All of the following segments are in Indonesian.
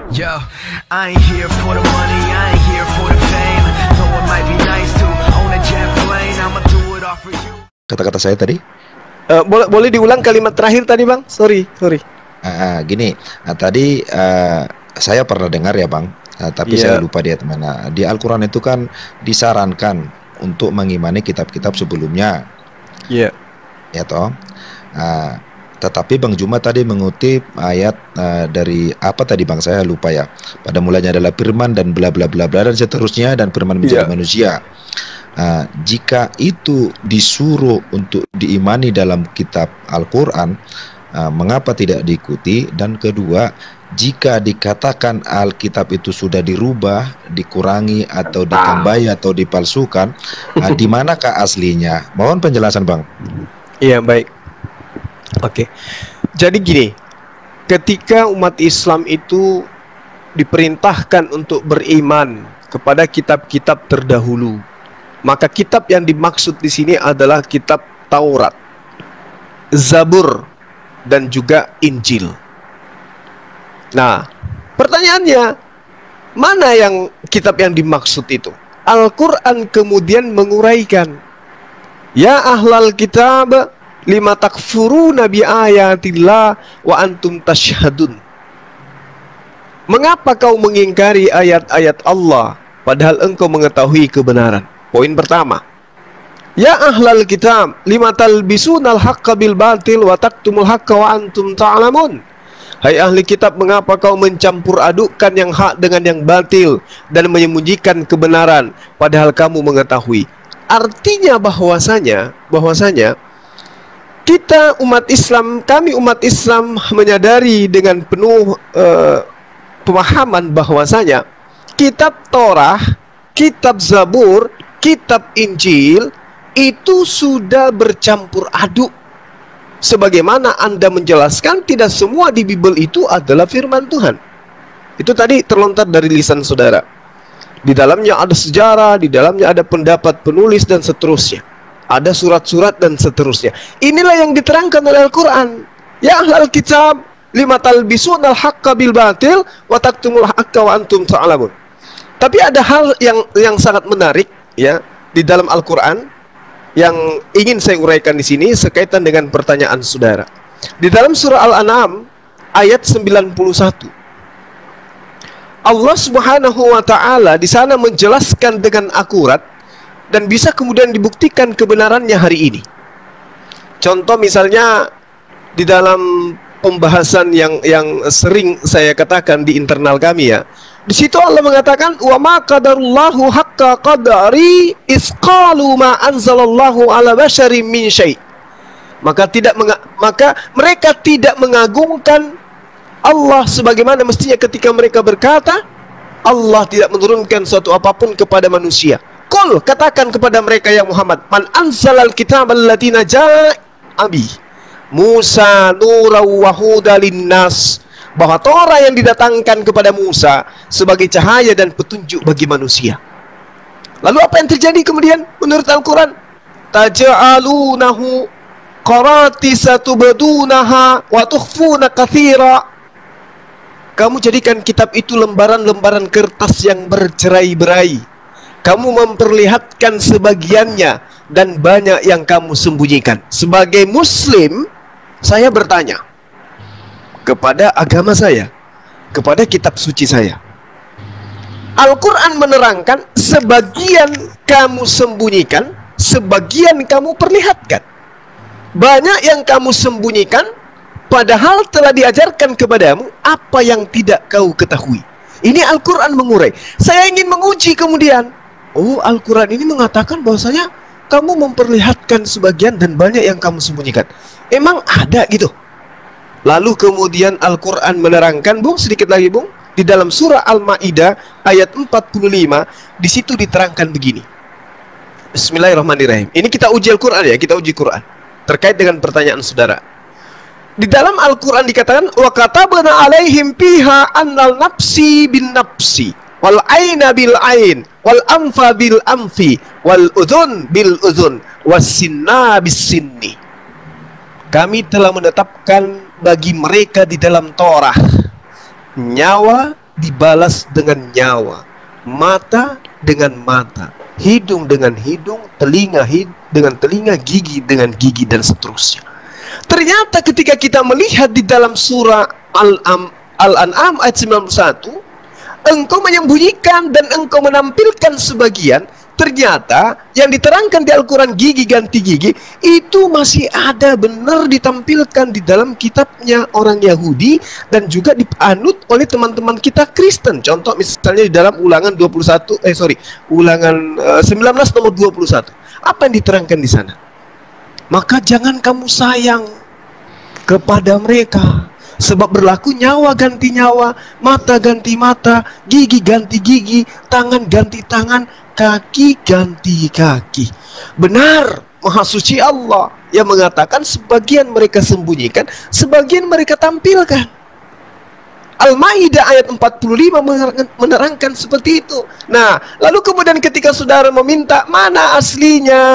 Yo, I ain't here for the money, I ain't here for the fame. Though it might be nice to own a jet plane, I'ma do it all for you. Kata-kata saya tadi? Boleh diulang kalimat terakhir tadi, Bang? Sorry. Gini, tadi saya pernah dengar ya, Bang, tapi saya lupa di mana. Di Al-Quran itu kan disarankan untuk mengimani kitab-kitab sebelumnya. Iya. Ya toh. Tetapi Bang Juma tadi mengutip ayat dari apa tadi, Bang, saya lupa ya. Pada mulanya adalah firman dan bla bla bla bla dan seterusnya, dan firman menjadi manusia. Jika itu disuruh untuk diimani dalam kitab Al-Quran, mengapa tidak diikuti? Dan kedua, jika dikatakan Alkitab itu sudah dirubah, dikurangi atau ditambahi atau dipalsukan, di manakah aslinya? Mohon penjelasan, Bang. Iya, baik. Oke. Jadi gini, ketika umat Islam itu diperintahkan untuk beriman kepada kitab-kitab terdahulu, maka kitab yang dimaksud di sini adalah kitab Taurat, Zabur, dan juga Injil. Nah, pertanyaannya, mana yang kitab yang dimaksud itu? Al-Quran kemudian menguraikan, ya ahlal kitab, lima takfuruna bi ayatillah wa antum tashhadun. Mengapa kau mengingkari ayat-ayat Allah padahal engkau mengetahui kebenaran? Poin pertama, ya ahlal kitab, lima talbisunal haqqa bil batil wa taktumul haqqa wa antum ta'lamun. Hai ahli kitab, mengapa kau mencampur adukkan yang hak dengan yang batil dan menyembunyikan kebenaran padahal kamu mengetahui? Artinya bahwasanya kita umat Islam, kami umat Islam menyadari dengan penuh pemahaman bahwasanya kitab Torah, kitab Zabur, kitab Injil itu sudah bercampur aduk. Sebagaimana Anda menjelaskan, tidak semua di Bible itu adalah firman Tuhan. Itu tadi terlontar dari lisan saudara. Di dalamnya ada sejarah, di dalamnya ada pendapat penulis dan seterusnya. Ada surat-surat dan seterusnya. Inilah yang diterangkan oleh Al-Quran. Ya ahlal kitab, lima talbisunal haqqa bil batil wa taktumul haqqa wa antum ta'lamun. Tapi ada hal yang sangat menarik ya di dalam Al-Quran yang ingin saya uraikan di sini sekaitan dengan pertanyaan saudara. Di dalam surah Al-An'am ayat 91, Allah Subhanahu wa taala di sana menjelaskan dengan akurat dan bisa kemudian dibuktikan kebenarannya hari ini. Contoh misalnya di dalam pembahasan yang sering saya katakan di internal kami ya. Di situ Allah mengatakan wa ma qadarullahu haqqa qadari isqalu ma anzalallahu ala basyarin min syai'. Maka mereka tidak mengagungkan Allah sebagaimana mestinya ketika mereka berkata Allah tidak menurunkan suatu apapun kepada manusia. Qul, katakan kepada mereka ya Muhammad, man anzalal kitab allati abi Musa nuraw wa huda linnas, bahwa Torah yang didatangkan kepada Musa sebagai cahaya dan petunjuk bagi manusia. Lalu apa yang terjadi kemudian menurut Al-Quran? Taj'alunahu qaratisa tubdunaha wa tukhfuna katsira. Kamu jadikan kitab itu lembaran-lembaran kertas yang bercerai-berai. Kamu memperlihatkan sebagiannya dan banyak yang kamu sembunyikan. Sebagai Muslim, saya bertanya kepada agama saya, kepada kitab suci saya. Al-Quran menerangkan sebagian kamu sembunyikan, sebagian kamu perlihatkan. Banyak yang kamu sembunyikan, padahal telah diajarkan kepadamu apa yang tidak kau ketahui. Ini Al-Quran mengurai. Saya ingin menguji kemudian. Oh, Al-Quran ini mengatakan bahwasanya kamu memperlihatkan sebagian dan banyak yang kamu sembunyikan. Emang ada gitu? Lalu kemudian Al-Quran menerangkan, Bung, sedikit lagi Bung, di dalam surah Al-Ma'idah ayat 45, di situ diterangkan begini. Bismillahirrahmanirrahim. Ini kita uji Al-Quran ya, kita uji Quran terkait dengan pertanyaan saudara. Di dalam Al-Quran dikatakan wa katabna alaihim fiha annal nafsi bin nafsi wal aina bil ain wal anfa bil anfi wal udhun bil udhun was sinna bis sinni. Kami telah menetapkan bagi mereka di dalam Torah nyawa dibalas dengan nyawa, mata dengan mata, hidung dengan hidung, telinga dengan telinga, gigi dengan gigi, dan seterusnya. Ternyata ketika kita melihat di dalam surah Al-An'am ayat 91, engkau menyembunyikan dan engkau menampilkan sebagian. Ternyata yang diterangkan di Al-Quran gigi ganti gigi itu masih ada benar ditampilkan di dalam kitabnya orang Yahudi dan juga dianut oleh teman-teman kita Kristen. Contoh misalnya di dalam Ulangan 19 nomor 21. Apa yang diterangkan di sana? Maka jangan kamu sayang kepada mereka, sebab berlaku nyawa ganti nyawa, mata ganti mata, gigi ganti gigi, tangan ganti tangan, kaki ganti kaki. Benar, Maha Suci Allah yang mengatakan sebagian mereka sembunyikan, sebagian mereka tampilkan. Al-Maidah ayat 45 menerangkan seperti itu. Nah, lalu kemudian ketika saudara meminta mana aslinya,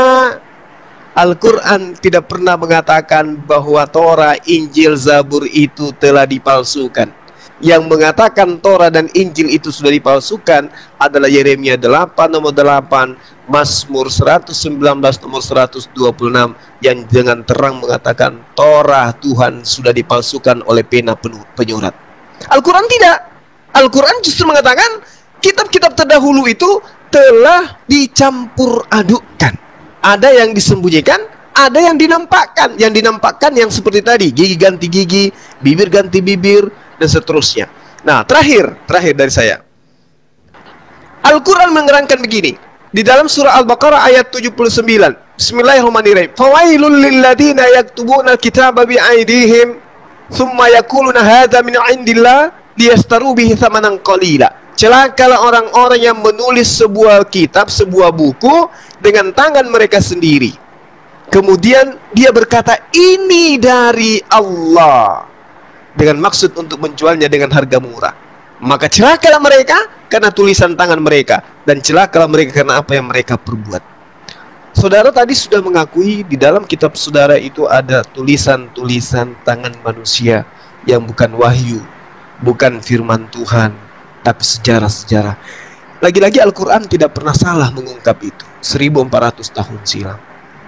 Al-Quran tidak pernah mengatakan bahwa Torah, Injil, Zabur itu telah dipalsukan. Yang mengatakan Torah dan Injil itu sudah dipalsukan adalah Yeremia 8 nomor 8, Mazmur 119 nomor 126, yang dengan terang mengatakan Torah Tuhan sudah dipalsukan oleh pena penyurat. Al-Quran tidak. Al-Quran justru mengatakan kitab-kitab terdahulu itu telah dicampur adukkan. Ada yang disembunyikan, ada yang dinampakkan. Yang dinampakkan yang seperti tadi, gigi ganti gigi, bibir ganti bibir, dan seterusnya. Nah, terakhir dari saya, Al-Quran menerangkan begini di dalam surah Al-Baqarah ayat 79. Bismillahirrahmanirrahim. Fawailul lilladzina yaktubuna al-kitaba bi'aidihim thumma yaquluna hadza min 'indillah liyastaru bihi thamanan qalila. Celakalah orang-orang yang menulis sebuah kitab, sebuah buku dengan tangan mereka sendiri. Kemudian dia berkata ini dari Allah, dengan maksud untuk menjualnya dengan harga murah. Maka celakalah mereka karena tulisan tangan mereka, dan celakalah mereka karena apa yang mereka perbuat. Saudara tadi sudah mengakui di dalam kitab saudara itu ada tulisan-tulisan tangan manusia yang bukan wahyu, bukan firman Tuhan, tapi sejarah-sejarah. Lagi-lagi Al-Quran tidak pernah salah mengungkap itu 1400 tahun silam.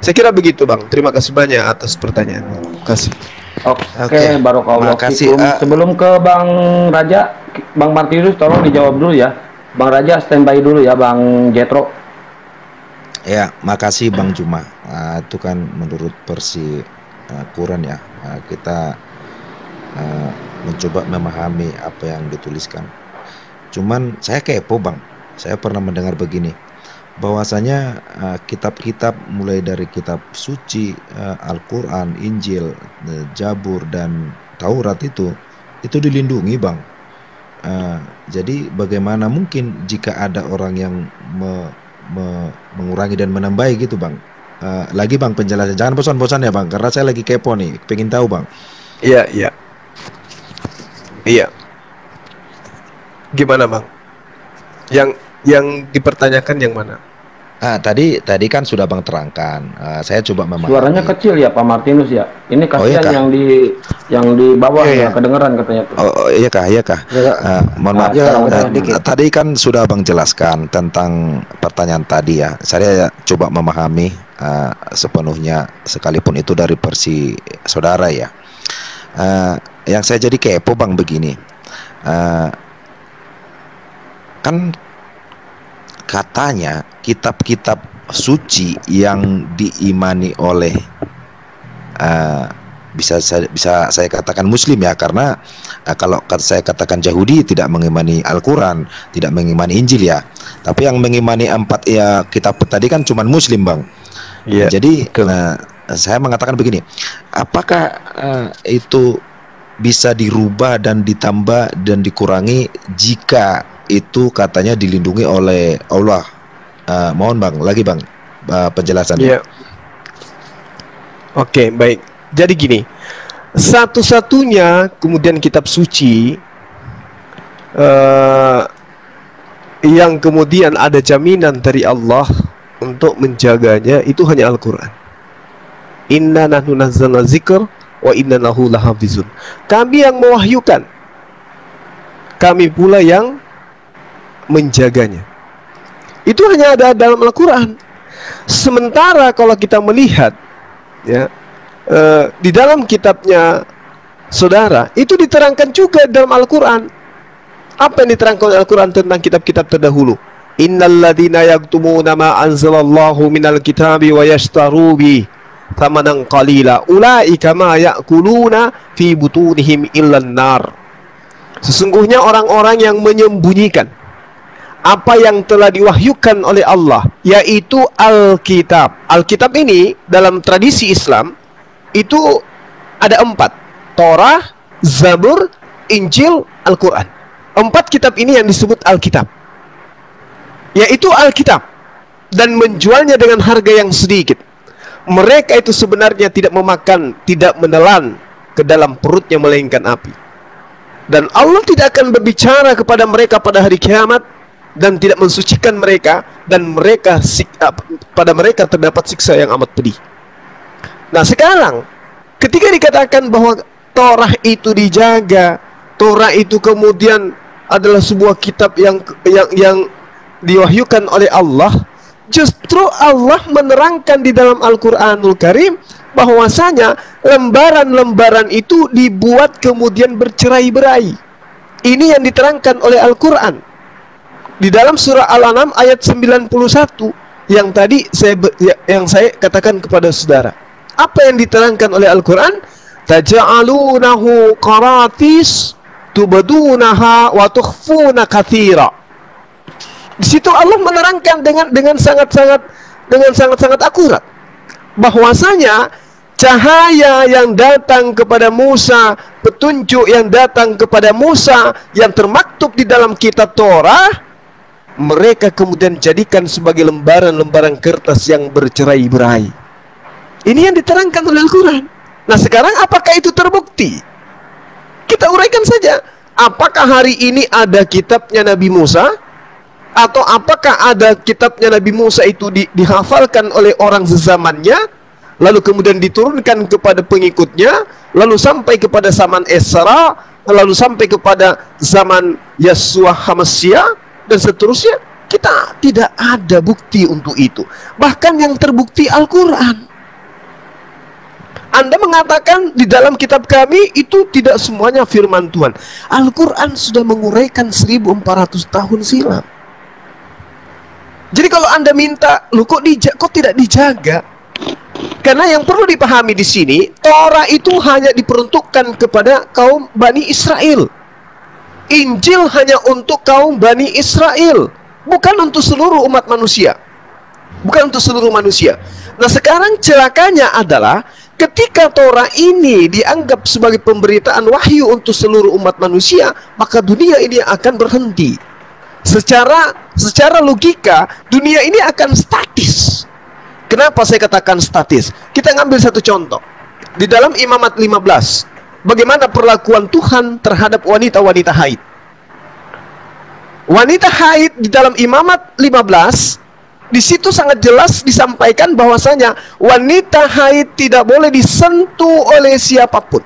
Saya kira begitu, Bang. Terima kasih banyak atas pertanyaan. Terima kasih. Oke, Barakallahu fikum. Sebelum ke Bang Raja, Bang Martinus tolong dijawab dulu ya. Bang Raja standby dulu ya, Bang Jetro. Ya, makasih Bang Juma. Itu kan menurut versi Quran ya. Kita mencoba memahami apa yang dituliskan. Cuman saya kepo Bang. Saya pernah mendengar begini, bahwasanya kitab-kitab mulai dari kitab suci, Al-Quran, Injil, Jabur, dan Taurat itu dilindungi Bang. Jadi bagaimana mungkin jika ada orang yang mengurangi dan menambahi gitu Bang? Lagi Bang penjelasan, jangan bosan-bosan ya Bang, karena saya lagi kepo nih, pengen tahu Bang. Iya. Gimana Bang? Yang dipertanyakan yang mana? Tadi kan sudah Bang terangkan. Saya coba memahami. Suaranya kecil ya Pak Martinus ya. Ini kasihan yang di bawah ya, kedengeran katanya tuh. Iya kah? Mohon maaf. Tadi kan sudah Bang jelaskan tentang pertanyaan tadi ya. Saya coba memahami sepenuhnya, sekalipun itu dari versi saudara ya. Yang saya jadi kepo Bang begini. Kan katanya kitab-kitab suci yang diimani oleh bisa saya katakan Muslim ya, karena kalau saya katakan Yahudi tidak mengimani Al-Quran, tidak mengimani Injil ya, tapi yang mengimani 4 ya kitab tadi kan cuma Muslim Bang. Yeah. Jadi saya mengatakan begini, apakah itu bisa dirubah dan ditambah dan dikurangi jika itu katanya dilindungi oleh Allah? Mohon Bang, lagi Bang penjelasannya. Yeah. Oke, baik. Jadi gini, satu-satunya kemudian kitab suci yang kemudian ada jaminan dari Allah untuk menjaganya itu hanya Al-Quran. Inna nahnu nazzalna dzikr wa inna lahu lahafizun. Kami yang mewahyukan, kami pula yang menjaganya. Itu hanya ada dalam Al-Quran. Sementara kalau kita melihat ya, di dalam kitabnya saudara, itu diterangkan juga dalam Al-Quran. Apa yang diterangkan oleh Al-Quran tentang kitab-kitab terdahulu? Innalladzina yaktumuna ma anzalallahu minal kitabi wa yashtaru bi thamanan qalila ulaika ma ya'kuluna fi butunihim illan nar. Sesungguhnya orang-orang yang menyembunyikan apa yang telah diwahyukan oleh Allah, yaitu Alkitab. Alkitab ini dalam tradisi Islam itu ada 4: Torah, Zabur, Injil, Al-Quran. 4 kitab ini yang disebut Alkitab, yaitu Alkitab, dan menjualnya dengan harga yang sedikit. Mereka itu sebenarnya tidak memakan, tidak menelan ke dalam perutnya melainkan api. Dan Allah tidak akan berbicara kepada mereka pada hari kiamat dan tidak mensucikan mereka, dan mereka pada mereka terdapat siksa yang amat pedih. Nah sekarang ketika dikatakan bahwa Torah itu dijaga, Torah itu kemudian adalah sebuah kitab yang diwahyukan oleh Allah, justru Allah menerangkan di dalam Al-Quranul Karim bahwasanya lembaran-lembaran itu dibuat kemudian bercerai-berai. Ini yang diterangkan oleh Al-Quran di dalam surah Al-An'am ayat 91 yang tadi saya katakan kepada saudara. Apa yang diterangkan oleh Al-Quran? Taja'alunahu qaratis tubdunaha wa tukhfuna katsira. Di situ Allah menerangkan dengan sangat akurat bahwasanya cahaya yang datang kepada Musa, petunjuk yang datang kepada Musa yang termaktub di dalam kitab Torah, mereka kemudian jadikan sebagai lembaran-lembaran kertas yang bercerai-berai. Ini yang diterangkan oleh Al-Quran. Nah sekarang apakah itu terbukti? Kita uraikan saja. Apakah hari ini ada kitabnya Nabi Musa? Atau apakah ada kitabnya Nabi Musa itu dihafalkan oleh orang sezamannya, lalu kemudian diturunkan kepada pengikutnya, lalu sampai kepada zaman Esra, lalu sampai kepada zaman Yesua Hamasya, dan seterusnya? Kita tidak ada bukti untuk itu. Bahkan yang terbukti Al-Quran. Anda mengatakan di dalam kitab kami itu tidak semuanya firman Tuhan. Al-Quran sudah menguraikan 1400 tahun silam. Jadi kalau Anda minta, loh kok tidak dijaga? Karena yang perlu dipahami di sini, Torah itu hanya diperuntukkan kepada kaum Bani Israel. Injil hanya untuk kaum Bani Israel, bukan untuk seluruh umat manusia. Bukan untuk seluruh manusia. Nah sekarang celakanya adalah ketika Torah ini dianggap sebagai pemberitaan wahyu untuk seluruh umat manusia, maka dunia ini akan berhenti. Secara logika, dunia ini akan statis. Kenapa saya katakan statis? Kita ngambil satu contoh. Di dalam Imamat 15, bagaimana perlakuan Tuhan terhadap wanita-wanita haid. Wanita haid di dalam Imamat 15, di situ sangat jelas disampaikan bahwasanya wanita haid tidak boleh disentuh oleh siapapun.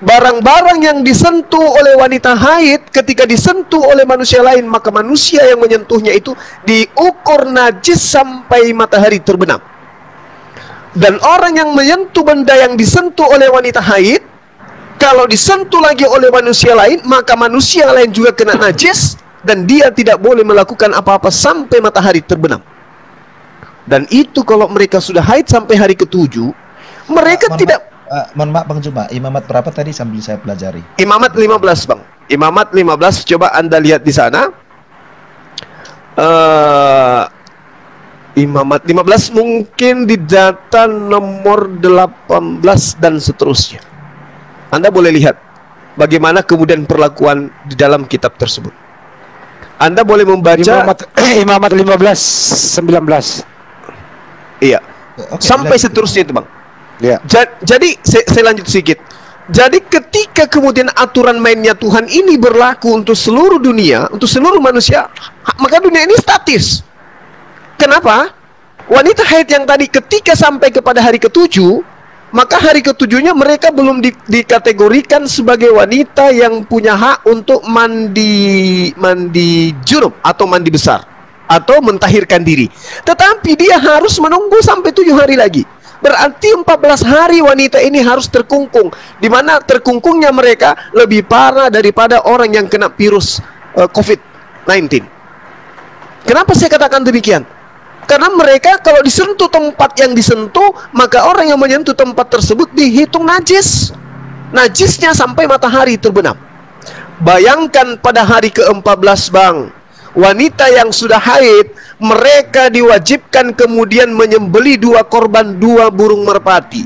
Barang-barang yang disentuh oleh wanita haid ketika disentuh oleh manusia lain, maka manusia yang menyentuhnya itu diukur najis sampai matahari terbenam. Dan orang yang menyentuh benda yang disentuh oleh wanita haid, kalau disentuh lagi oleh manusia lain, maka manusia lain juga kena najis, dan dia tidak boleh melakukan apa-apa sampai matahari terbenam. Dan itu kalau mereka sudah haid sampai hari ke-7, mereka tidak... mohon maaf Bang Juma, Imamat berapa tadi sambil saya pelajari? Imamat 15 Bang. Imamat 15, coba Anda lihat di sana. Imamat 15 mungkin di data nomor 18 dan seterusnya. Anda boleh lihat bagaimana kemudian perlakuan di dalam kitab tersebut. Anda boleh membaca Imamat 15, 19. Iya. Oke, sampai seterusnya itu Bang. Ya. Jadi saya lanjut sedikit. Jadi ketika kemudian aturan mainnya Tuhan ini berlaku untuk seluruh dunia, untuk seluruh manusia, maka dunia ini statis. Kenapa? Wanita haid yang tadi ketika sampai kepada hari ke-7, maka hari ketujuhnya mereka belum dikategorikan sebagai wanita yang punya hak untuk mandi junub atau mandi besar atau mentahirkan diri. Tetapi dia harus menunggu sampai 7 hari lagi. Berarti 14 hari wanita ini harus terkungkung, di mana terkungkungnya mereka lebih parah daripada orang yang kena virus COVID-19. Kenapa saya katakan demikian? Karena mereka kalau disentuh tempat yang disentuh, maka orang yang menyentuh tempat tersebut dihitung najis. Najisnya sampai matahari terbenam. Bayangkan pada hari ke-14 bang, wanita yang sudah haid, mereka diwajibkan kemudian menyembeli 2 korban 2 burung merpati.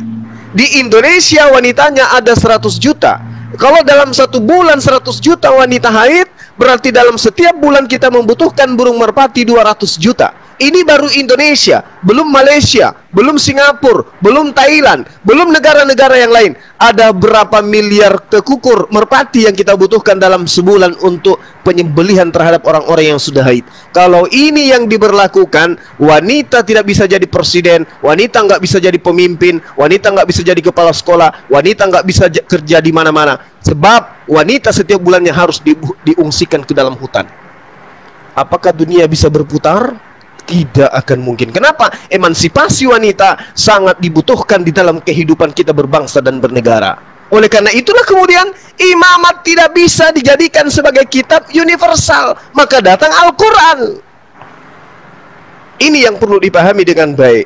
Di Indonesia wanitanya ada 100 juta. Kalau dalam 1 bulan 100 juta wanita haid, berarti dalam setiap bulan kita membutuhkan burung merpati 200 juta. Ini baru Indonesia, belum Malaysia, belum Singapura, belum Thailand, belum negara-negara yang lain. Ada berapa miliar tekukur merpati yang kita butuhkan dalam sebulan untuk penyembelihan terhadap orang-orang yang sudah haid. Kalau ini yang diberlakukan, wanita tidak bisa jadi presiden, wanita nggak bisa jadi pemimpin, wanita nggak bisa jadi kepala sekolah, wanita nggak bisa kerja di mana-mana. Sebab wanita setiap bulannya harus diungsikan ke dalam hutan. Apakah dunia bisa berputar? Tidak akan mungkin. Kenapa? Emansipasi wanita sangat dibutuhkan di dalam kehidupan kita berbangsa dan bernegara. Oleh karena itulah kemudian imamat tidak bisa dijadikan sebagai kitab universal. Maka datang Al-Quran. Ini yang perlu dipahami dengan baik.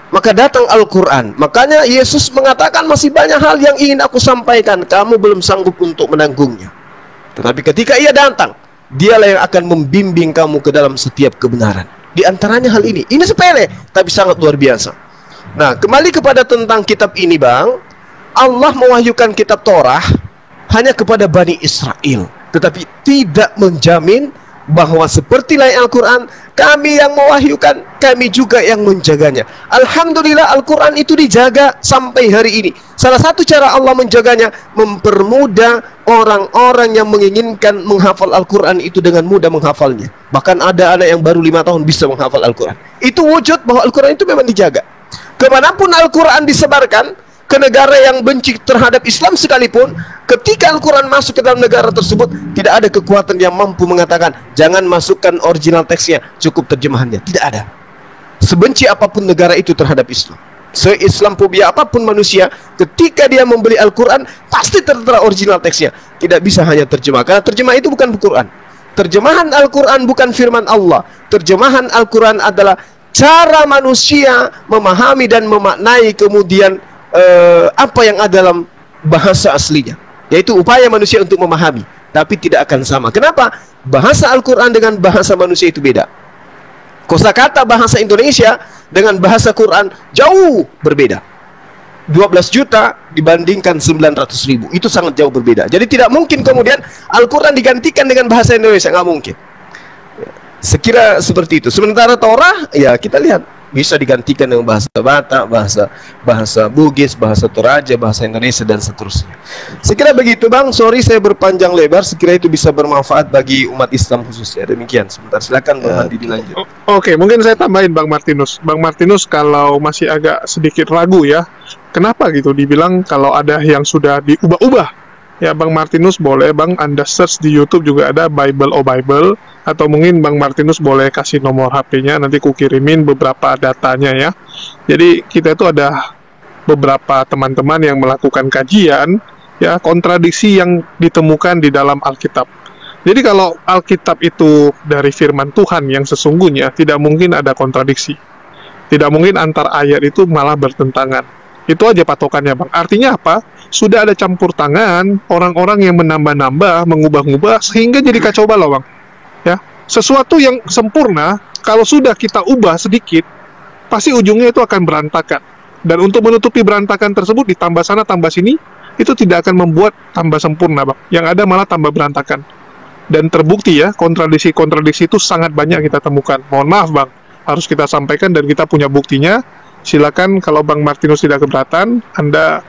Maka datang Al-Quran. Makanya Yesus mengatakan masih banyak hal yang ingin aku sampaikan, kamu belum sanggup untuk menanggungnya. Tetapi ketika ia datang, dialah yang akan membimbing kamu ke dalam setiap kebenaran. Di antaranya hal ini. Ini sepele, tapi sangat luar biasa. Nah, kembali kepada tentang kitab ini bang. Allah mewahyukan kitab Torah hanya kepada Bani Israel. Tetapi tidak menjamin bahwa seperti lain Al-Quran, kami yang mewahyukan, kami juga yang menjaganya. Alhamdulillah Al-Quran itu dijaga sampai hari ini. Salah satu cara Allah menjaganya, mempermudah orang-orang yang menginginkan menghafal Al-Quran itu dengan mudah menghafalnya. Bahkan ada anak yang baru 5 tahun bisa menghafal Al-Quran. Itu wujud bahwa Al-Quran itu memang dijaga. Kemanapun Al-Quran disebarkan, ke negara yang benci terhadap Islam sekalipun, ketika Al-Quran masuk ke dalam negara tersebut, tidak ada kekuatan yang mampu mengatakan jangan masukkan original teksnya, cukup terjemahannya. Tidak ada. Sebenci apapun negara itu terhadap Islam, se-Islamfobia apapun manusia, ketika dia membeli Al-Quran, pasti tertera original teksnya. Tidak bisa hanya terjemah, karena terjemah itu bukan Al-Quran. Terjemahan Al-Quran bukan firman Allah. Terjemahan Al-Quran adalah cara manusia memahami dan memaknai kemudian apa yang ada dalam bahasa aslinya, yaitu upaya manusia untuk memahami, tapi tidak akan sama. Kenapa? Bahasa Al-Quran dengan bahasa manusia itu beda. Kosakata bahasa Indonesia dengan bahasa Quran jauh berbeda. 12 juta dibandingkan 900.000, itu sangat jauh berbeda. Jadi tidak mungkin kemudian Al-Quran digantikan dengan bahasa Indonesia, nggak mungkin. Sekira seperti itu. Sementara Torah, ya kita lihat bisa digantikan dengan bahasa Batak, bahasa Bugis, bahasa Toraja, bahasa Indonesia dan seterusnya. Sekira begitu bang. Sorry saya berpanjang lebar. Sekira itu bisa bermanfaat bagi umat Islam khususnya. Demikian. Sebentar silakan Bang Hadi dilanjut. Oke, mungkin saya tambahin Bang Martinus. Bang Martinus kalau masih agak sedikit ragu ya, kenapa gitu dibilang kalau ada yang sudah diubah-ubah? Ya Bang Martinus boleh Bang Anda search di YouTube juga ada Bible O Bible, atau mungkin Bang Martinus boleh kasih nomor HP-nya, nanti ku kirimin beberapa datanya ya. Jadi kita itu ada beberapa teman-teman yang melakukan kajian ya kontradiksi yang ditemukan di dalam Alkitab. Jadi kalau Alkitab itu dari firman Tuhan yang sesungguhnya, tidak mungkin ada kontradiksi. Tidak mungkin antar ayat itu malah bertentangan. Itu aja patokannya Bang. Artinya apa? Sudah ada campur tangan orang-orang yang menambah-nambah, mengubah-ubah sehingga jadi kacau balau Bang. Ya, sesuatu yang sempurna kalau sudah kita ubah sedikit, pasti ujungnya itu akan berantakan. Dan untuk menutupi berantakan tersebut ditambah sana tambah sini, itu tidak akan membuat tambah sempurna Bang. Yang ada malah tambah berantakan. Dan terbukti ya, kontradiksi-kontradiksi itu sangat banyak kita temukan. Mohon maaf Bang, harus kita sampaikan dan kita punya buktinya. Silakan kalau Bang Martinus tidak keberatan, Anda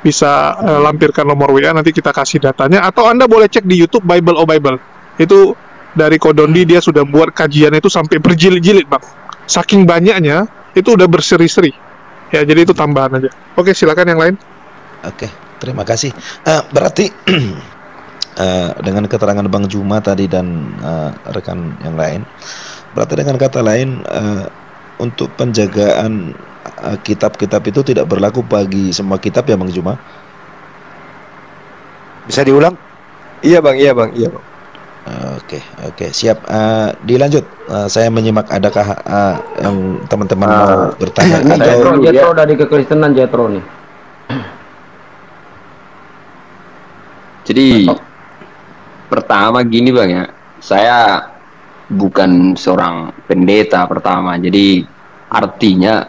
bisa lampirkan nomor WA, nanti kita kasih datanya. Atau Anda boleh cek di YouTube Bible O Bible. Itu dari Kodondi, dia sudah buat kajian itu sampai berjilid-jilid Bang. Saking banyaknya, itu udah berseri-seri. Ya, jadi itu tambahan aja. Oke, silakan yang lain. Oke, terima kasih. Berarti dengan keterangan Bang Juma tadi dan rekan yang lain, berarti dengan kata lain untuk penjagaan kitab-kitab itu tidak berlaku bagi semua kitab ya Bang Juma? Bisa diulang? Iya bang. Oke, siap. Dilanjut. Saya menyimak. Adakah yang teman-teman mau bertanya? Jetro dari kekristenan Jetro nih. Jadi pertama gini bang ya, saya bukan seorang pendeta pertama. Jadi artinya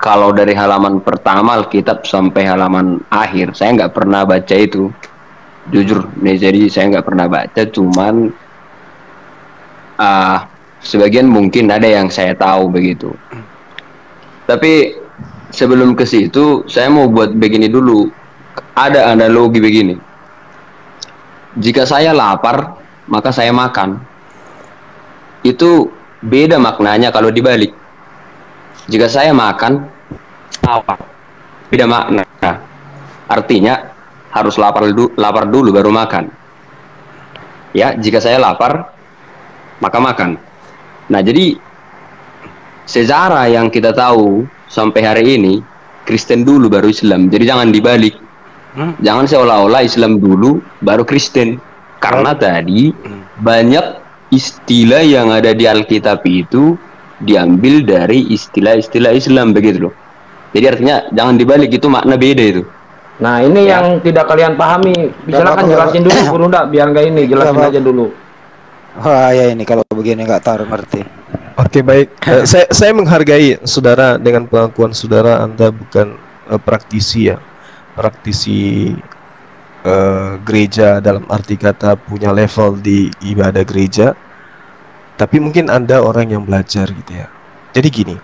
kalau dari halaman pertama Alkitab sampai halaman akhir saya nggak pernah baca itu. Jujur nih, jadi saya nggak pernah baca, cuman sebagian mungkin ada yang saya tahu begitu. Tapi sebelum ke situ, saya mau buat begini dulu. Ada analogi begini. Jika saya lapar, maka saya makan. Itu beda maknanya kalau dibalik. Jika saya makan, lapar. Beda makna. Artinya harus lapar dulu baru makan. Ya, jika saya lapar maka makan. Nah, jadi sejarah yang kita tahu sampai hari ini, Kristen dulu baru Islam. Jadi jangan dibalik. Jangan seolah-olah Islam dulu baru Kristen. Karena tadi banyak istilah yang ada di Alkitab itu diambil dari istilah-istilah Islam begitu loh. Jadi artinya jangan dibalik, itu makna beda itu. Nah, ini yang tidak kalian pahami. Silakan jelasin dulu, Bro Nda, biar nggak ini, jelasin aja dulu. Wah, ya ini kalau begini nggak tahu ngerti. Oke, baik. Saya menghargai saudara dengan pengakuan saudara Anda bukan praktisi ya. Praktisi gereja dalam arti kata punya level di ibadah gereja. Tapi mungkin Anda orang yang belajar gitu ya. Jadi gini.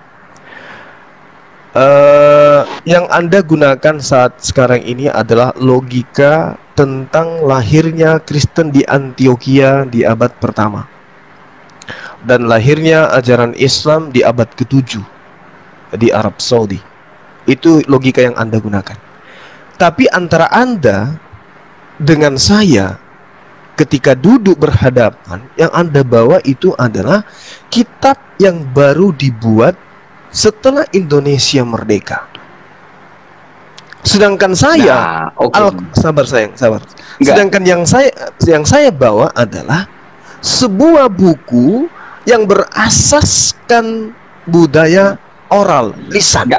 Yang Anda gunakan saat sekarang ini adalah logika tentang lahirnya Kristen di Antioquia di abad pertama dan lahirnya ajaran Islam di abad ke-7 di Arab Saudi. Itu logika yang Anda gunakan. Tapi antara Anda dengan saya ketika duduk berhadapan, yang Anda bawa itu adalah kitab yang baru dibuat setelah Indonesia merdeka. Sedangkan saya, sabar sayang, sabar. Sedangkan yang saya bawa adalah sebuah buku yang berasaskan budaya oral, lisan.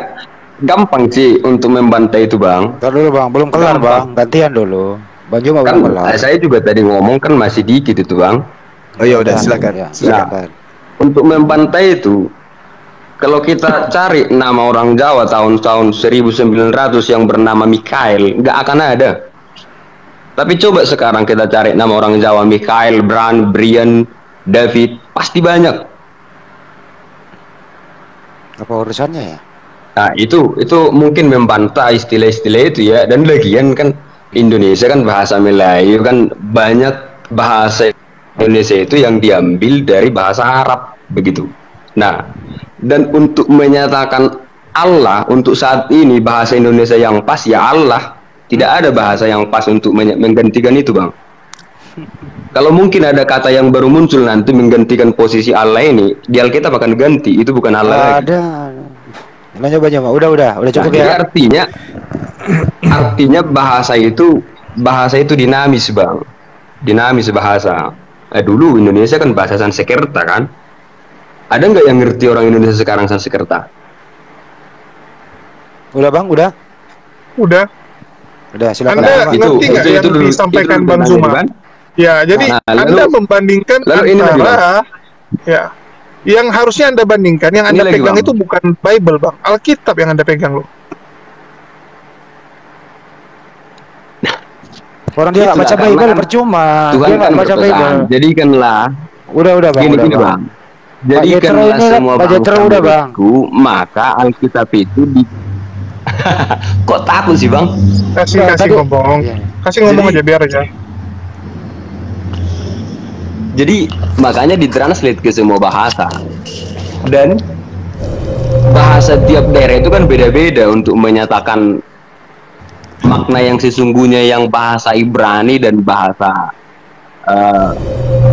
Gampang sih untuk membantai itu bang. Ntar dulu bang, belum kelar bang, gantian dulu. Bang Juma kan, belum kelar. Saya juga tadi ngomong kan masih dikit itu bang. Oh ya udah, silakan. Nah, untuk membantai itu, kalau kita cari nama orang Jawa tahun-tahun 1900 yang bernama Mikael, nggak akan ada. Tapi coba sekarang kita cari nama orang Jawa, Mikael, Bran, Brian, David, pasti banyak. Apa urusannya ya? Nah, itu mungkin membantah istilah-istilah itu ya. Dan lagian kan Indonesia kan bahasa Melayu, kan banyak bahasa Indonesia itu yang diambil dari bahasa Arab begitu. Nah, dan untuk menyatakan Allah untuk saat ini bahasa Indonesia yang pas ya Allah, tidak ada bahasa yang pas untuk menggantikan itu bang. Kalau mungkin ada kata yang baru muncul nanti menggantikan posisi Allah ini, di Alkitab akan ganti, itu bukan Allah lagi. Ada. Nyoba udah cukup ya. Artinya bahasa itu dinamis bang, dinamis bahasa. Dulu Indonesia kan bahasa Sanskerta kan. Ada nggak yang ngerti orang Indonesia sekarang Sanskerta? Udah bang, udah. Silakan. Anda ngerti nggak yang disampaikan Bang Zuma? Kan? Ya, jadi Anda membandingkan antara ya, yang harusnya Anda bandingkan, yang Anda pegang itu bukan Bible bang, Alkitab yang Anda pegang loh. Orang dia nggak baca Bible percuma. Dia nggak baca Bible. Jadikanlah. Udah bang. Gini bang. Jadikanlah semua bangsa milikku, maka Alkitab itu di. Kok takut sih bang? Kasih ngomong. Kasih ngomong aja biar aja. Jadi makanya ditranslate ke semua bahasa. Dan bahasa tiap daerah itu kan beda-beda untuk menyatakan makna yang sesungguhnya, yang bahasa Ibrani dan bahasa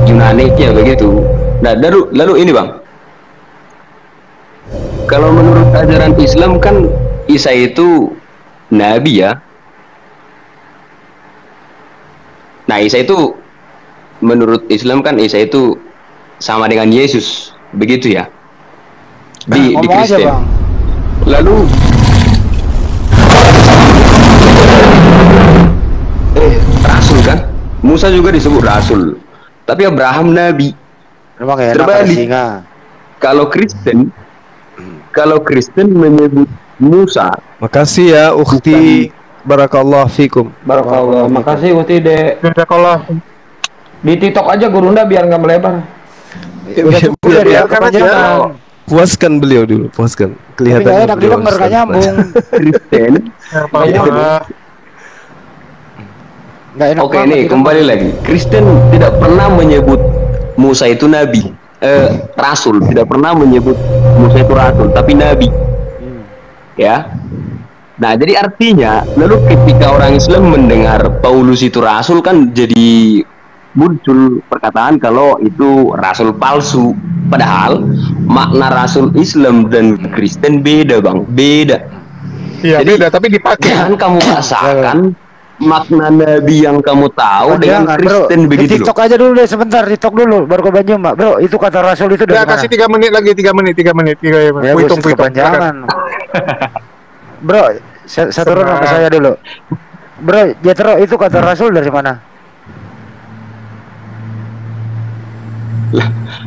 Yunani-nya begitu. Nah, lalu ini Bang, kalau menurut ajaran Islam kan Isa itu nabi ya. Nah, Isa itu menurut Islam kan Isa itu sama dengan Yesus, begitu ya? Di Kristen. Lalu rasul kan? Musa juga disebut rasul. Tapi Abraham nabi. Terbalik. Kalau Kristen menyebut Musa. Makasih ya ukhti. Barakallah fikum. Barakallah. Makasih ukhti Dek. Barakallah. Di TikTok aja Gurunda biar nggak melebar. Biarkan aja. Puaskan beliau dulu, puaskan. Kelihatan enak didengar, nggak nyambung. Kristen. Oke, nih kembali lagi. Kristen tidak pernah menyebut Musa itu nabi, rasul. Tidak pernah menyebut Musa itu rasul, tapi nabi. Ya. Nah, jadi artinya, lalu ketika orang Islam mendengar Paulus itu rasul, kan jadi muncul perkataan kalau itu rasul palsu. Padahal makna rasul Islam dan Kristen beda Bang, beda. Iya, beda tapi dipakai. Jangan kamu paksakan makna nabi yang kamu tahu dengan Kristen begitu. TikTok aja dulu deh sebentar, TikTok dulu baru ke Banyu Mbak. Bro, itu kata rasul itu dari mana? Kasih 3 menit lagi, 3 menit. Ya, hitung. Bro, saya turun sama saya dulu. Bro, Jethro, itu kata rasul dari mana?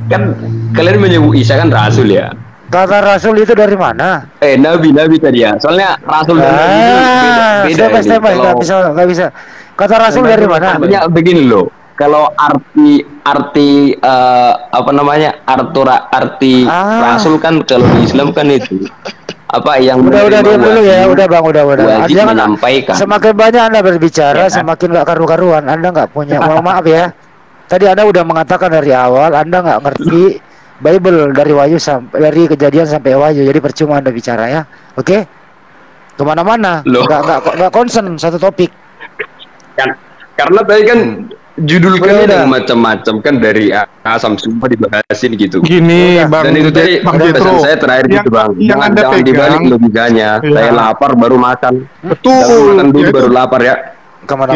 Kan kalian menyebut Isa kan rasul ya. Kata rasul itu dari mana? Nabi tadi ya. Soalnya rasul dan nabi itu beda. Nggak bisa. Kata rasul dari mana? Artinya begini loh. Kalau arti rasul kan kalau di Islam kan itu apa yang udah diam dulu ya, udah Bang, udah. Anda menyampaikan. Semakin banyak Anda berbicara, semakin nggak karu-karuan. Anda nggak punya, maaf ya. Tadi Anda udah mengatakan dari awal Anda nggak ngerti Bible dari Kejadian sampai Wahyu, jadi percuma Anda bicara ya, oke? Kemana-mana, nggak concern satu topik. Karena tadi kan judul kan yang macam-macam kan dari Asam semua dibahasin gitu. Gini, Bang. Dan itu tadi pesan saya terakhir gitu Bang. Jangan dibalik logikanya. Saya lapar baru makan. Betul. Makan dulu baru lapar ya.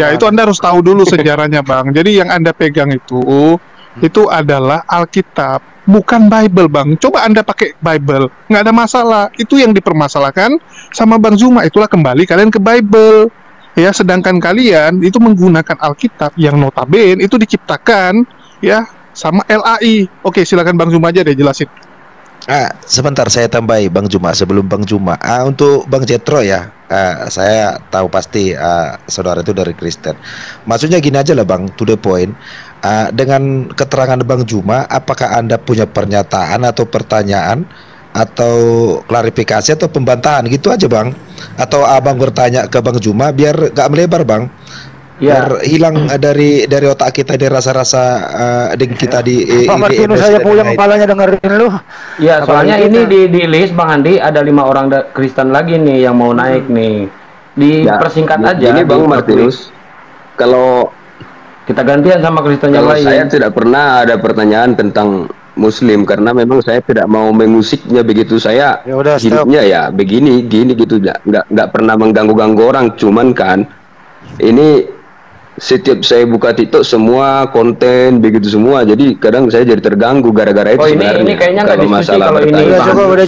Ya itu Anda harus tahu dulu sejarahnya Bang. Jadi yang Anda pegang itu adalah Alkitab, bukan Bible Bang. Coba Anda pakai Bible, nggak ada masalah. Itu yang dipermasalahkan sama Bang Zuma. Itulah kembali kalian ke Bible. Ya, sedangkan kalian itu menggunakan Alkitab yang notabene itu diciptakan ya sama LAI. Oke, silakan Bang Zuma aja deh jelasin. Sebentar saya tambahi Bang Juma, sebelum Bang Juma. Untuk Bang Jethro ya, saya tahu pasti saudara itu dari Kristen. Maksudnya gini aja lah Bang, to the point. Dengan keterangan Bang Juma, apakah Anda punya pernyataan atau pertanyaan atau klarifikasi atau pembantahan gitu aja Bang? Atau Abang bertanya ke Bang Juma biar gak melebar Bang? Biar hilang dari otak kita di rasa-rasa kita di Pak Martinus saya puyeng kepalanya dengerin lu. Ya, soalnya ini di list Bang Andi ada 5 orang Kristen lagi nih yang mau naik nih. Dipersingkat aja. Ini Bang Martinus, kalau kita gantian sama Kristen yang lain. Saya tidak pernah ada pertanyaan tentang Muslim karena memang saya tidak mau mengusiknya begitu. Saya hidupnya ya begini gini gitu, nggak pernah mengganggu orang. Cuman kan ini setiap saya buka TikTok semua konten begitu semua, jadi kadang saya jadi terganggu gara-gara itu sebenarnya. Ini kayaknya kalau masalah kalau ini udah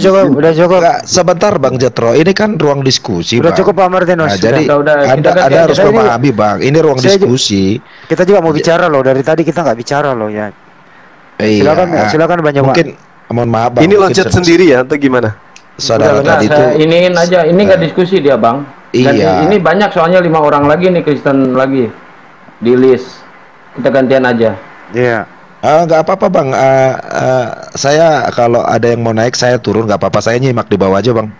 cukup. Sebentar Bang Jethro, ini kan ruang diskusi udah Bang. Cukup Pak Martinus. Jadi Anda harus memahami Bang, ini ruang diskusi. Kita juga mau bicara loh, dari tadi kita nggak bicara loh ya. Silakan banyak. Mungkin mohon maaf Bang. Ini loncat sendiri ya atau gimana? Saudara tadi itu iniin aja, ini nggak diskusi dia Bang. Iya. Ini banyak soalnya 5 orang lagi nih Kristen lagi di list. Kita gantian aja. Iya. Nggak apa-apa Bang. Saya kalau ada yang mau naik saya turun, nggak apa-apa, saya nyimak di bawah aja Bang.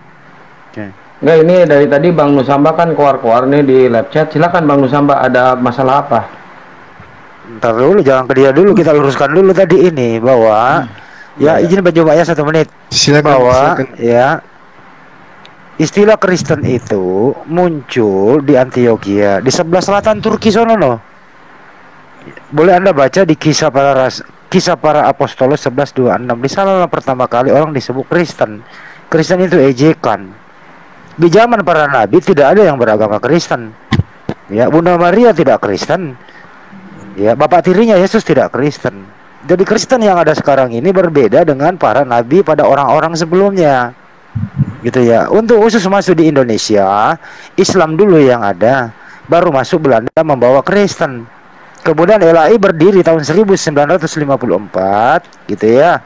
Nggak, ini dari tadi Bang Nusamba kan keluar nih di live chat. Silakan Bang Nusamba, ada masalah apa? Ntar dulu, jangan ke dia dulu, kita luruskan dulu tadi ini bahwa ya izin Bang Juma ya 1 menit. Silakan. Bahwa ya istilah Kristen itu muncul di Antioquia, di sebelah selatan Turki sono loh. Boleh Anda baca di Kisah Para Apostolos 11:26. Di sana pertama kali orang disebut Kristen. Kristen itu ejekan. Di zaman para nabi tidak ada yang beragama Kristen. Ya, Bunda Maria tidak Kristen. Ya, bapak tirinya Yesus tidak Kristen. Jadi Kristen yang ada sekarang ini berbeda dengan para nabi pada orang-orang sebelumnya. Gitu ya. Untuk khusus masuk di Indonesia, Islam dulu yang ada, baru masuk Belanda membawa Kristen. Kemudian LAI berdiri tahun 1954, gitu ya.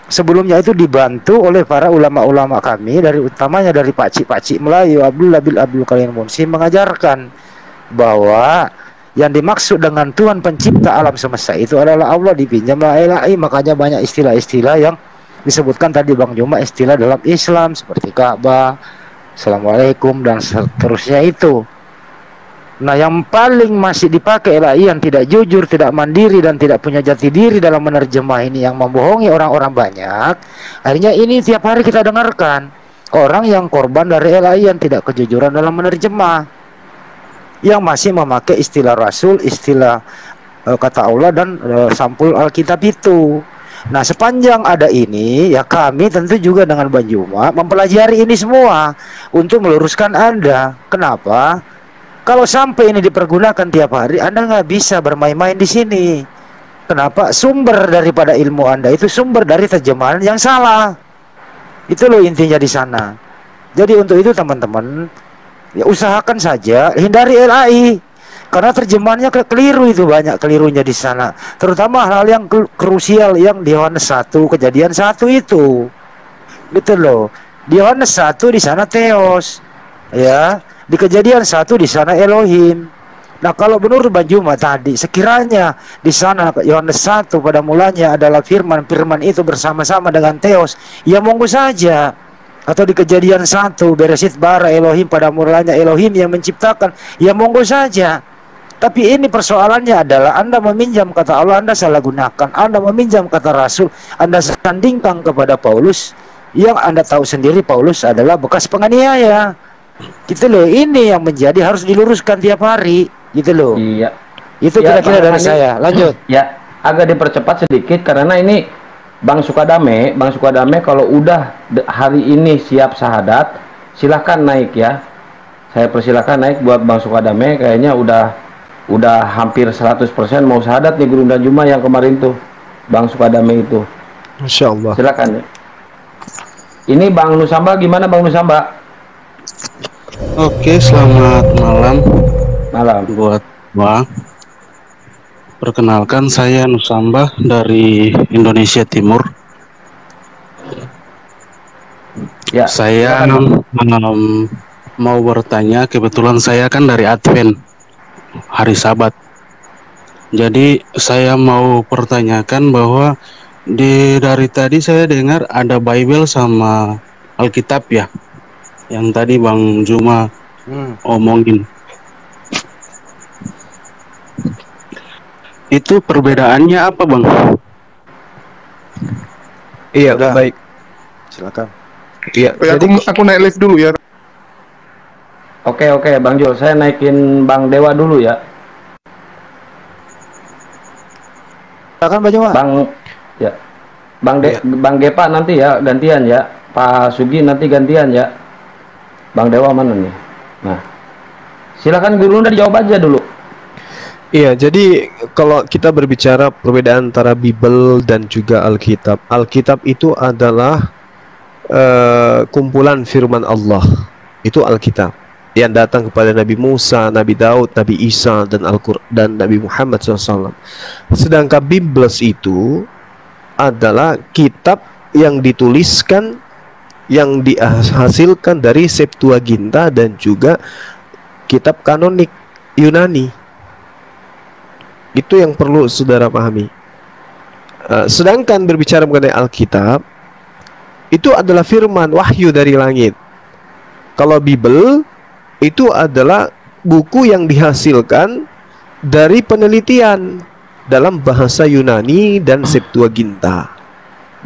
Sebelumnya itu dibantu oleh para ulama-ulama kami, utamanya dari Pakcik Melayu, Abdul Karim Munsi, mengajarkan bahwa yang dimaksud dengan Tuhan pencipta alam semesta itu adalah Allah, dipinjam LAI. Makanya banyak istilah-istilah yang disebutkan tadi Bang Juma, istilah dalam Islam seperti Ka'bah, Assalamualaikum, dan seterusnya itu. Nah, yang paling masih dipakai LAI yang tidak jujur, tidak mandiri, dan tidak punya jati diri dalam menerjemah ini, yang membohongi orang-orang banyak. Akhirnya ini tiap hari kita dengarkan orang yang korban dari LAI yang tidak kejujuran dalam menerjemah, yang masih memakai istilah Rasul, istilah kata Allah, dan sampul Alkitab itu. Nah, sepanjang ada ini, ya kami tentu juga dengan Bang Juma mempelajari ini semua untuk meluruskan Anda. Kenapa? Kalau sampai ini dipergunakan tiap hari, Anda nggak bisa bermain-main di sini. Kenapa? Sumber daripada ilmu Anda itu sumber dari terjemahan yang salah. Itu loh intinya di sana. Jadi untuk itu teman-teman, ya usahakan saja hindari LAI, karena terjemahannya keliru, itu banyak kelirunya di sana. Terutama hal yang krusial yang di Yohanes 1, Kejadian 1 itu. Gitu loh. Di Yohanes 1 di sana Theos, ya. Di Kejadian 1 di sana Elohim. Nah, kalau menurut Bang Juma tadi, sekiranya di sana Yohanes 1 pada mulanya adalah firman itu bersama-sama dengan Theos, ya monggo saja. Atau di Kejadian 1 Beresit bara Elohim, pada mulanya Elohim yang menciptakan, ya monggo saja. Tapi ini persoalannya adalah Anda meminjam kata Allah, Anda salah gunakan. Anda meminjam kata Rasul, Anda sandingkan kepada Paulus, yang Anda tahu sendiri Paulus adalah bekas penganiaya. Gitu loh, ini yang menjadi harus diluruskan tiap hari, gitu loh. Iya. Itu kira-kira dari saya. Lanjut. Ya, agak dipercepat sedikit karena ini Bang Sukadame kalau udah hari ini siap syahadat, silahkan naik ya. Saya persilahkan naik buat Bang Sukadame, kayaknya udah hampir 100% mau syahadat nih Guru dan Juma yang kemarin tuh. Bang Sukadame itu. Masya Allah. Silakan ya. Ini Bang Nusamba, gimana Bang Nusamba? Oke, selamat malam. Malam buat Bang. Perkenalkan, saya Nusamba dari Indonesia Timur. Ya, saya mau bertanya, kebetulan saya kan dari Advent hari Sabat. Jadi saya mau pertanyakan bahwa dari tadi saya dengar ada Bible sama Alkitab ya, yang tadi Bang Juma omongin. Itu perbedaannya apa, Bang? Iya, baik. Silakan. Iya, jadi aku naik live dulu ya. Oke, Bang Jul, saya naikin Bang Dewa dulu ya. Silakan Bang Juma. Ya. Bang Gepa nanti ya gantian ya. Pak Sugi nanti gantian ya. Bang Dewa mana nih? Nah, silakan Guru udah dijawab aja dulu. Iya, jadi kalau kita berbicara perbedaan antara Bible dan juga Alkitab, Alkitab itu adalah kumpulan firman Allah. Itu Alkitab yang datang kepada Nabi Musa, Nabi Daud, Nabi Isa, dan Al-Quran, dan Nabi Muhammad SAW. Sedangkan Bibles itu adalah kitab yang dituliskan, yang dihasilkan dari Septuaginta dan juga kitab kanonik Yunani. Itu yang perlu saudara pahami. Sedangkan berbicara mengenai Alkitab, itu adalah firman wahyu dari langit. Kalau Bible itu adalah buku yang dihasilkan dari penelitian dalam bahasa Yunani dan Septuaginta.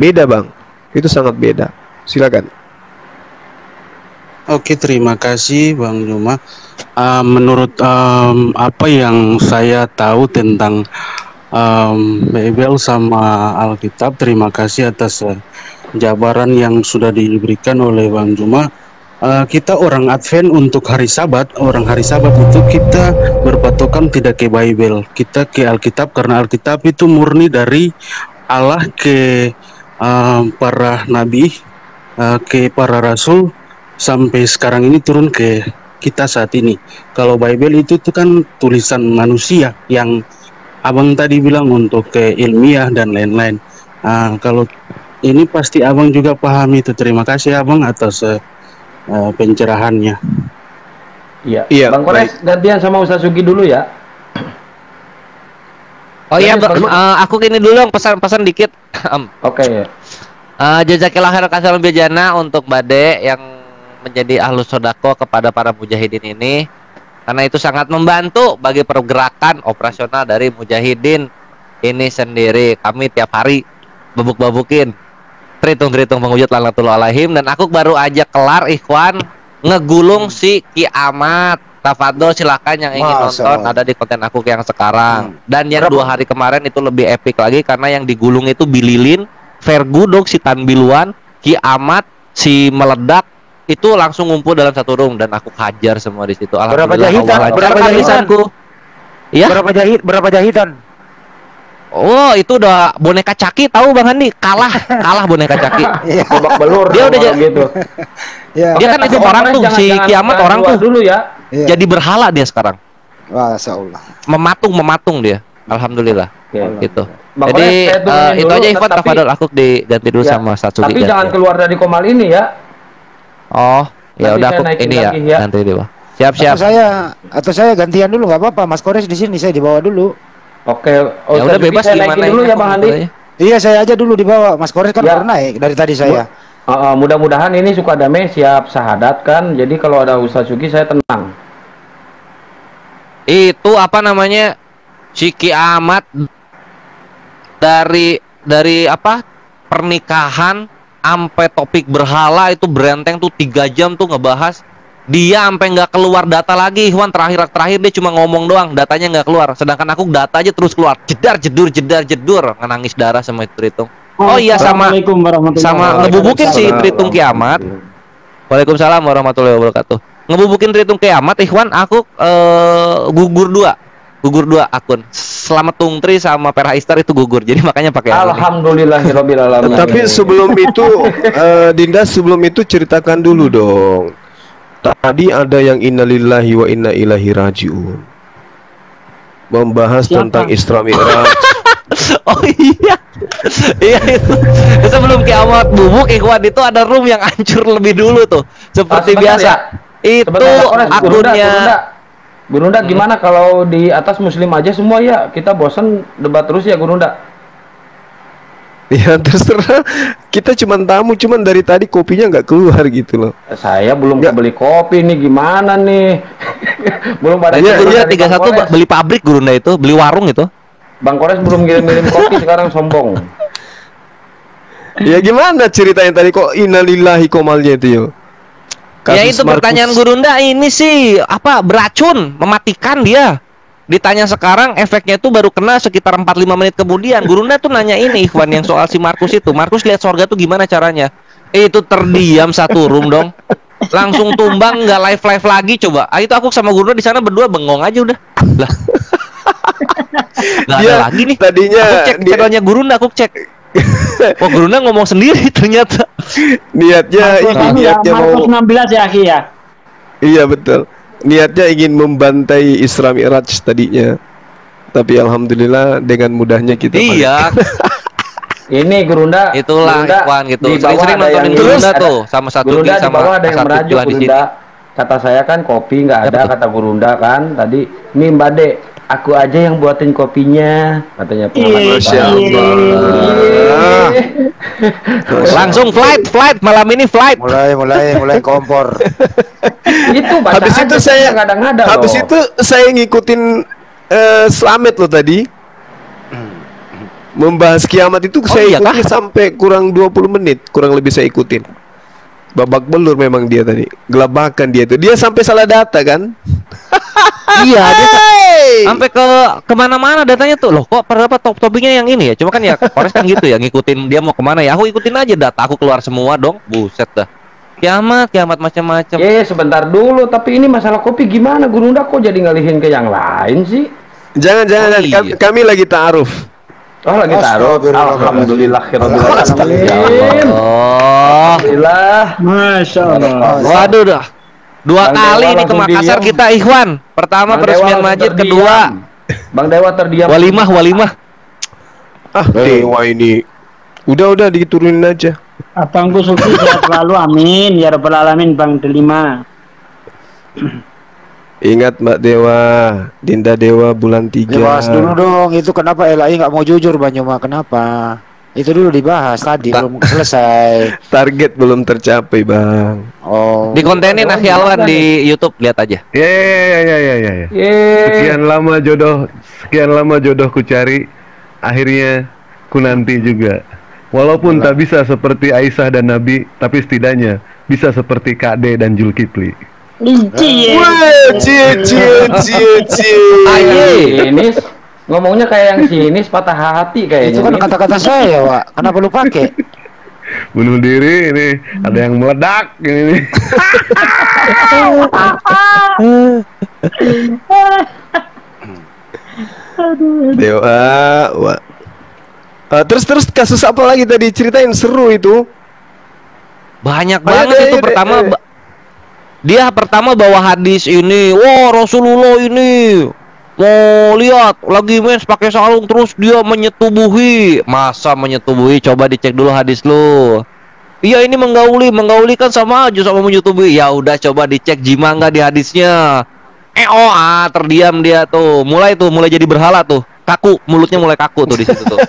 Beda Bang, itu sangat beda. Silakan. Oke, terima kasih Bang Juma. Menurut apa yang saya tahu tentang Bible sama Alkitab, terima kasih atas jabaran yang sudah diberikan oleh Bang Juma. Kita orang Advent untuk hari Sabat, orang hari Sabat itu kita berpatokan tidak ke Bible, kita ke Alkitab karena Alkitab itu murni dari Allah ke para nabi, ke para rasul sampai sekarang ini turun ke kita saat ini. Kalau Bible itu tuh kan tulisan manusia yang abang tadi bilang untuk ke ilmiah dan lain-lain. Kalau ini pasti abang juga paham itu. Terima kasih abang atas pencerahannya. Iya. Bang Kores gantian sama Ustaz Sugi dulu ya. Oh iya, aku gini dulu dong, pesan-pesan dikit. Oke. Jazakillah khairan katsiran bijana untuk Bade yang menjadi ahlus sodako kepada para mujahidin ini, karena itu sangat membantu bagi pergerakan operasional dari mujahidin ini sendiri. Kami tiap hari babuk-babukin teritung mengwujud laknatullah alaihim, dan aku baru aja kelar ikhwan ngegulung si kiamat. Tafadol silakan yang ingin nonton, ada di konten aku yang sekarang. Dan yang 2 hari kemarin itu lebih epic lagi karena yang digulung itu Bililin, Vergudok, si Tanbiluan, kiamat, si Meledak, itu langsung ngumpul dalam satu room dan aku hajar semua di situ. Berapa jahitan? Iya. Berapa jahitan? Oh, itu udah boneka Caki, tahu Bang Handi? Kalah boneka Caki. Babak belur. Dia udah gitu. Dia kan itu orang tuh si kiamat orang tuh dulu ya. Jadi berhala dia sekarang. Masya Allah. Mematung dia. Alhamdulillah. Gitu. Jadi itu aja Ivan, tafadhol, aku diganti dulu sama Satsugi. Tapi jangan keluar dari komal ini ya. Oh, ya udah aku ini ya, nanti deh, Bang. Siap. Atau saya gantian dulu nggak apa-apa. Mas Kores di sini, saya dibawa dulu. Oke. Ya udah bebas, gimana dulu ya Bang Andi. Iya, saya aja dulu dibawa. Mas Kores kan baru naik dari tadi saya. Mudah-mudahan ini Sukadame siap sahadat kan. Jadi kalau ada Ustaz Sugi saya tenang. Itu apa namanya? Si kiamat dari apa? Pernikahan sampai topik berhala itu berenteng tuh 3 jam tuh ngebahas. Dia sampai nggak keluar data lagi, Ikhwan. Terakhir dia cuma ngomong doang, datanya nggak keluar. Sedangkan aku data aja terus keluar, jedar, nangis darah sama itu Tritung. Oh iya, sama ngebubukin si Tritung kiamat. Waalaikumsalam warahmatullahi wabarakatuh. Ngebubukin Tritung kiamat, Ikhwan. Aku gugur 2 akun. Selamat Tungtri sama Perhaistar itu gugur. Jadi makanya pakai Alhamdulillahirabbil alamin. Tapi sebelum itu Dinda, sebelum itu ceritakan dulu dong. Tadi ada yang innalillahi wa inna ilaihi rajiun, membahas tentang Isra Mi'raj. Oh iya. Iya itu. Sebelum kiamat bubuk Ikhwan itu ada room yang hancur lebih dulu tuh. Seperti biasa. Ya. Itu akunnya Gurunda gimana kalau di atas muslim aja semua ya? Kita bosen debat terus ya Gurunda. Ya terserah, kita cuman tamu, cuman dari tadi kopinya nggak keluar gitu loh. Saya belum beli kopi nih, gimana nih? Belum pada. Dia 31 beli pabrik Gurunda itu, beli warung itu. Bang Kores belum ngirim kopi sekarang, sombong. Ya gimana ceritanya tadi kok innalillahi komalnya itu yo? Ya itu pertanyaan Gurunda ini sih apa, beracun, mematikan dia. Ditanya sekarang efeknya itu baru kena sekitar 45 menit kemudian. Gurunda tuh nanya ini Ikhwan yang soal si Markus itu. Markus lihat surga tuh gimana caranya? Itu terdiam satu room dong. Langsung tumbang, nggak live lagi coba. Itu aku sama Gurunda di sana berdua bengong aja udah. Lah. Nggak ada lagi nih. Tadinya aku cek channelnya Gurunda, aku cek. Oh Gurunda ngomong sendiri ternyata. Niatnya mau 16 ya Aki ya. Iya betul. Niatnya ingin membantai Isra Mi'raj tadinya. Tapi alhamdulillah dengan mudahnya kita. Iya. Ini Gurunda. Itulah Ikhwan gitu. Sering-sering nontonin Gurunda tuh sama satu Gurunda sama ada yang merajuk Gurunda. Kata saya kan kopi nggak ada, kata Gurunda kan tadi. Ini Mbak Dek, aku aja yang buatin kopinya, katanya. Masya Allah. Langsung flight malam ini flight. Mulai kompor. Itu habis itu saya kadang-kadang. Habis itu saya ngikutin Slamet lo tadi. Membahas kiamat itu saya ikutin sampai kurang 20 menit, kurang lebih saya ikutin. babak belur memang dia tadi. Gelabakan dia itu. Dia sampai salah data kan? Iya, dia sampai ke kemana-mana datanya tuh. Loh, kok berapa topiknya yang ini ya? Cuma kan ya Kores kan gitu ya, ngikutin dia mau kemana ya. Aku ikutin aja, data aku keluar semua dong. Buset dah. Kiamat macam-macam. Sebentar dulu, tapi ini masalah kopi gimana? Gurunda kok jadi ngalihin ke yang lain sih? Jangan. Iya. Kami lagi ta'aruf. Oh, lagi taruh. Alhamdulillah. Masya Allah. Waduh dah. Dua Bang kali Dewa ini ke langsung Makassar diam. kita, Ikhwan. Pertama Bang peresmian Dewa masjid, terdiam. kedua Bang Dewa terdiam. walimah. Dewa ini. Udah diturunin aja. Abangku Suki sehat selalu, amin ya rabbal alamin. Bang Delima. Ingat Mbak Dewa, Dinda Dewa bulan 3. Dibahas dulu dong, itu kenapa LAI nggak mau jujur Banyuma, kenapa? Itu dulu dibahas tadi, belum selesai. Target belum tercapai, Bang. Oh. Dikontenin Akhi Alwan di YouTube, lihat aja. Ya. Sekian lama jodoh ku cari, akhirnya ku nanti juga. Walaupun tak bisa seperti Aisyah dan Nabi, tapi setidaknya bisa seperti Kak D dan Zulkifli. Cie. Ini ngomongnya kayak yang sinis, patah hati kayaknya. Itu kan ini. kata-kata saya, Wak. Kenapa lu pakai? Bunuh diri ini, ada yang meledak ini. Dewa, Wak. Terus kasus apa lagi tadi, ceritain, seru itu. Banyak banget itu. Dia pertama bawa hadis ini. Wah, Rasulullah ini mau lihat lagi mens pakai sarung, terus dia menyetubuhi. Masa menyetubuhi? Coba dicek dulu hadis lu. Iya, ini menggauli kan sama aja sama menyetubuhi. Ya udah, coba dicek jima nggak di hadisnya. Terdiam dia tuh. Mulai jadi berhala tuh. Kaku, mulutnya mulai kaku tuh di situ tuh.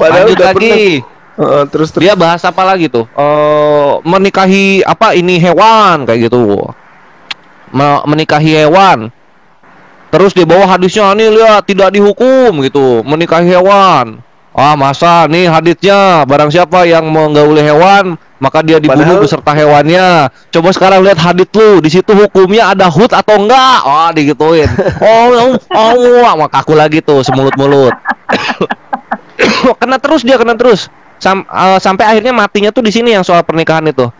Padahal lanjut udah lagi. Terus Dia bahas apa lagi tuh? Menikahi apa ini hewan kayak gitu. Menikahi hewan. Terus dia bawa hadisnya, nih lihat tidak dihukum gitu, menikahi hewan. Masa nih hadisnya, barang siapa yang menggauli hewan maka dia dibunuh beserta hewannya. Coba sekarang lihat hadis lu, di situ hukumnya ada hud atau enggak? Digituin. Maka aku lagi tuh semulut-mulut. kena terus. Sampai akhirnya matinya tuh di sini yang soal pernikahan itu.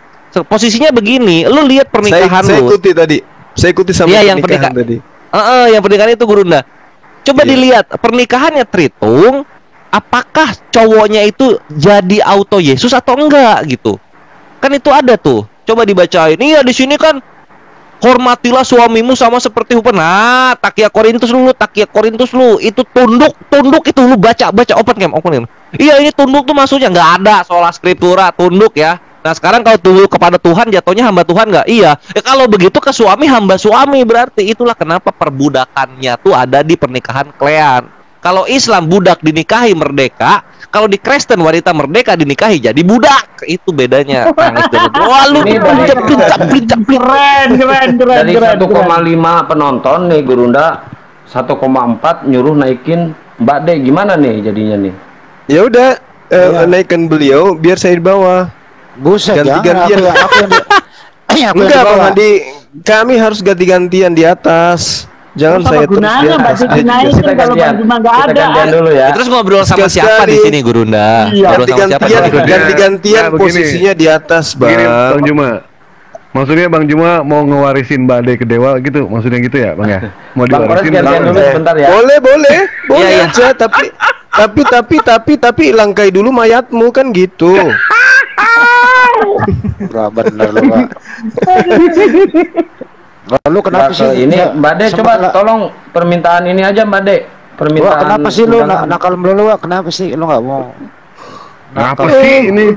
Posisinya begini, lu lihat pernikahan saya lu. Saya ikuti sama pernikahan tadi. Yang pernikahan itu Gurunda. Coba dilihat pernikahannya Tritung, apakah cowoknya itu jadi auto Yesus atau enggak gitu. Kan itu ada tuh. Coba dibacain. Iya, di sini kan hormatilah suamimu sama seperti hukum. Nah, Takia Korintus lu itu tunduk itu lu baca open cam. Iya, ini tunduk tuh maksudnya nggak ada sola scriptura tunduk ya. Nah, sekarang kalau tunduk kepada Tuhan jatuhnya hamba Tuhan nggak? Iya. Kalau begitu ke suami hamba suami, berarti itulah kenapa perbudakannya tuh ada di pernikahan klean. Kalau Islam budak dinikahi merdeka, kalau di Kristen wanita merdeka dinikahi jadi budak. Itu bedanya. Keren. Dari 1,5 penonton nih Gurunda, 1,4 nyuruh naikin Mbak D. Gimana nih jadinya nih? Ya udah, naikkan beliau biar saya di bawah. Buset, ganti-gantian. Enggak, Bang Andi, kami harus ganti-gantian di atas. Jangan saya terus kita gantian dulu ya. Terus ngobrol sama siapa di sini Gurunda? Ganti-gantian posisinya di atas, Bang. Bang Juma. Maksudnya Bang Juma mau ngewarisin Mbak D ke Dewa gitu, maksudnya gitu ya, Bang ya? Mau diwarisin dulu sebentar ya. Boleh aja, tapi langkai dulu mayatmu kan gitu. Bener lu, Pak. Lalu kenapa sih ini Mbak De coba tolong permintaan ini aja Mbak De. Permintaan. Kenapa sih lu nakal melulu, Wak? Kenapa sih lu nggak mau? Apa sih ini?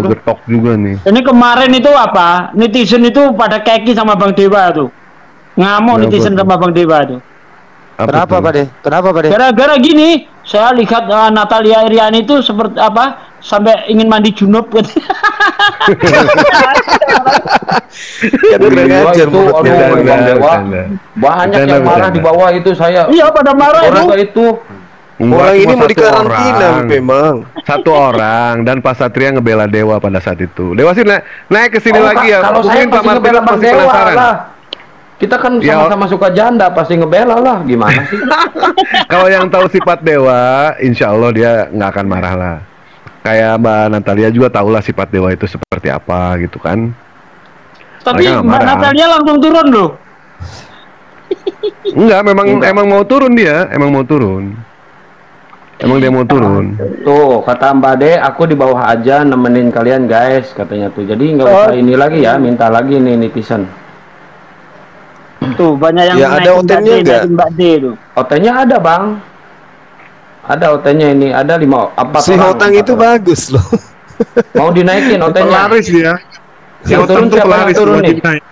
Getok juga nih. Ini kemarin itu apa? Netizen itu pada keki sama Bang Dewa tuh. Ngamuk netizen sama Bang Dewa tuh. Kenapa Pak De? Gara-gara gini, saya lihat Natalia Iriani itu seperti apa? Sampai ingin mandi junub gitu. Banyak yang marah di bawah itu saya. Iya, pada marah itu. Orang ini cuma mau satu dikarantina orang. memang. Satu orang dan Pak Satria ngebela Dewa pada saat itu. Dewa sih naik ke sini lagi ya. Kalau saya Mungkin Pak pasti ngebela Martinus Bang pasti Dewa penasaran. lah. Kita kan Ya. sama-sama suka janda, pasti ngebela lah. Gimana sih? Kalau yang tahu sifat Dewa, insya Allah dia nggak akan marah lah. Kayak Mbak Natalia juga tahulah sifat Dewa itu seperti apa gitu kan. Tapi Mereka nggak Mbak marah. Natalia langsung turun loh. Enggak, emang mau turun dia, emang mau turun. Emang dia mau turun. Tuh, kata Mbak De, aku di bawah aja nemenin kalian guys, katanya tuh. Jadi nggak usah ini lagi ya, minta lagi nih netizen. Tuh banyak yang Ya, ada naikin OT-nya Mbak D, nggak? naikin Mbak D tuh. OT-nya ada bang. Ada OT-nya ini, ada 4 Si orang. Hotang itu bagus loh. Mau dinaikin OT-nya. Pelaris dia. Si Yang Hotang turun tuh siapa yang pelaris, turun nih? wajib naik.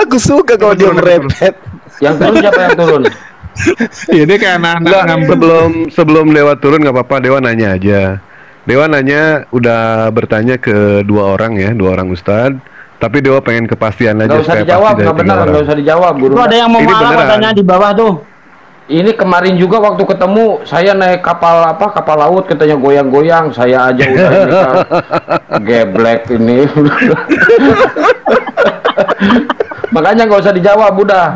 Aku suka kalau dia merepet. Yang turun siapa yang turun? Iya, dia kayak anak-anak Enggak, ngambek. sebelum Dewa turun nggak apa-apa, Dewa nanya aja. Dewa nanya udah bertanya ke 2 orang ya, 2 orang ustad. Tapi Dewa pengen kepastian aja Nggak usah supaya dijawab, pasti dari nggak 3 benar, orang. nggak usah dijawab. Guru. Itu ada yang mau Ini malah beneran. katanya di bawah tuh. Ini kemarin juga waktu ketemu saya naik kapal laut katanya goyang-goyang, saya aja udah ini kan geblek ini. Makanya nggak usah dijawab udah.